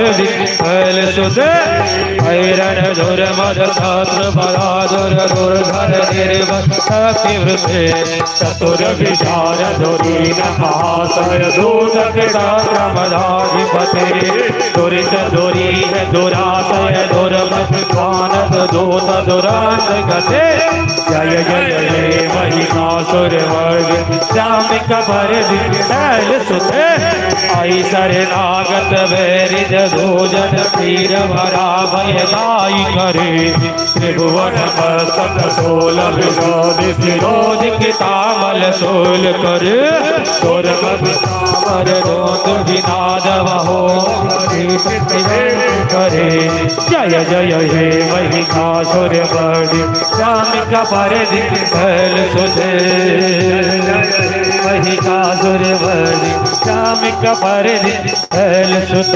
फल सुध ऐरण धुर मद छात्र बलाधुर दुर्धर निर्वृते चतुर विचार धुरीन महाशय दूतक मधाधिपते दुरित दुरीह दुराशय दुर्मत दूत दुरांत गते जय जय जय महिमासुर वर्ग श्यामिक भर फल सुध आई शरणागत वैरिज भोजन पीर भरा भयदाई करे त्रिभुवन मस्तक सोल विरोध कितामल सोल कर दुर्मर रोद विनाद वहो करे जय जय हे महिषासुर मर्दिनि श्यामिक भर फल सुध महिषासुर मर्दिनि श्यामिक भर फल सुध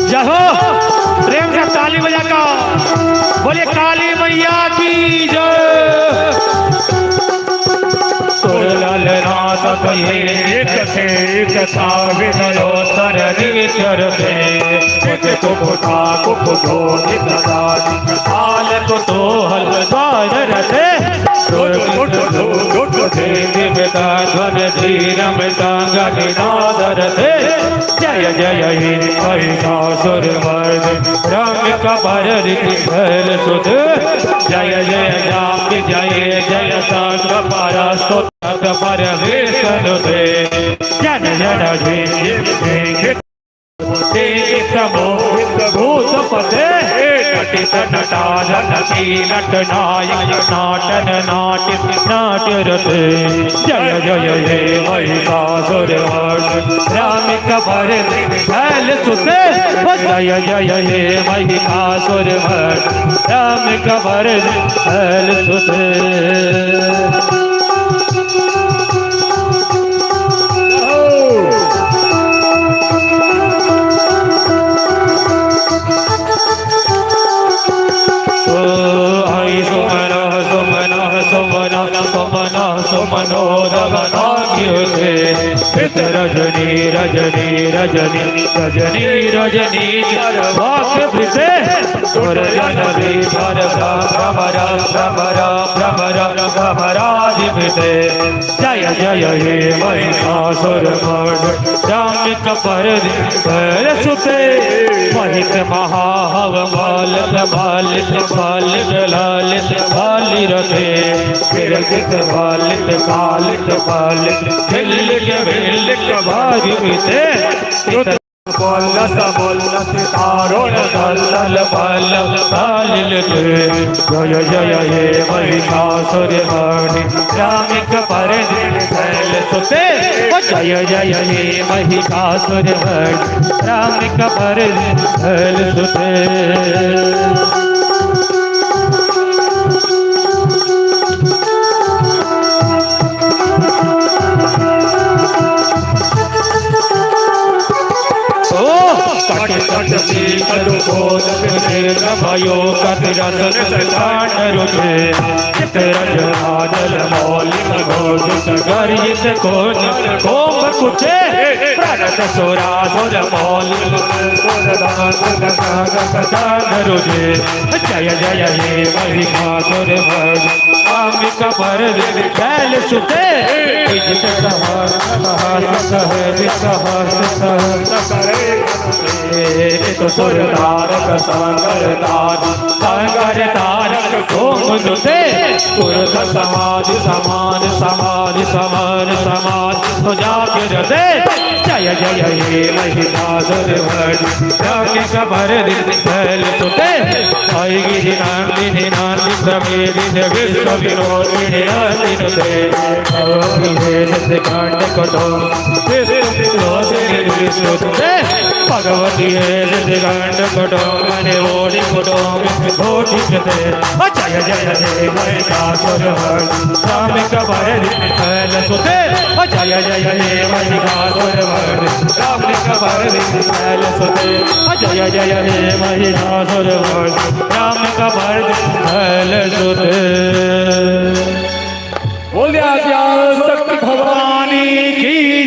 जय हो प्रेम से ताली बजा का बोले काली मैया की जय नाथ कहे कथा विनयो सर निचर कुकुटा कुकुटो निकाल कुतो हल द्वार रथे ध्वन धीरम संगनादर थे जय जय हे महिषासुर मर्दिनि श्यामिक भर फल सुध जय जय जाप जय जय संग परस्तु पर विष्णुते जन जन भूतपते नटित नटाधन नट नायक नाटन नाट्य नाट्य रते जय जय हे महिषासुर मर्दिनि श्यामिक भर फल सुध जय जय हे महिषासुर मर्दिनि श्यामिक भर फल सुध रजनी रजनी रजनी रजनी रजनी वाक्यवृते दुर्जनवी भर भ्रमर भ्रमर भ्रमर भ्रमराधिपते जय जय हे महिषासुर मर्दिनि श्यामिक भर फल सुध महिष महाहव मालिक मालिक मालिक लालित मालिरथे विरजित मालिक कालिक मालिक झिल्लिक विल्लिक भागिते बोलस बोलस तारोण दल बल कालिल जय जय हे महिषासुर मर्दिनि श्यामिक भर फल सुध जय जय हे महिषासुर मर्दिनि श्यामिक भर फल सुध भयो चित्रजल मौलिक घोषित गरित कोन कोम कुचे प्रणत सुरासुर मौलिक रुजे जय जय हे महिषासुर मर्दिनि श्यामिक भर फल सुध तारक संगर तारक सोम नुते पुरुष समाधि समान समाधि समान समान जाकर दे जय जय हे महिषासुर मर्दिनि श्यामिक भर फल सुध आएगी नांदिनी नांदि प्रमेदिनि विश्व विनोदिनि नांदिनुते कांड कटो विष्णुते भगवती कांड कटो मने ओढ़ी कटो घोषिते जय जय हे महिषासुर मर्दिनि श्यामिक भर फल सुध जय जय हे महिषासुर मर्दिनि श्यामिक भर फल सुध जय जय हे महिषासुर मर्दिनि श्यामिक भर फल सुध बोल दिया शक्ति भवानी की।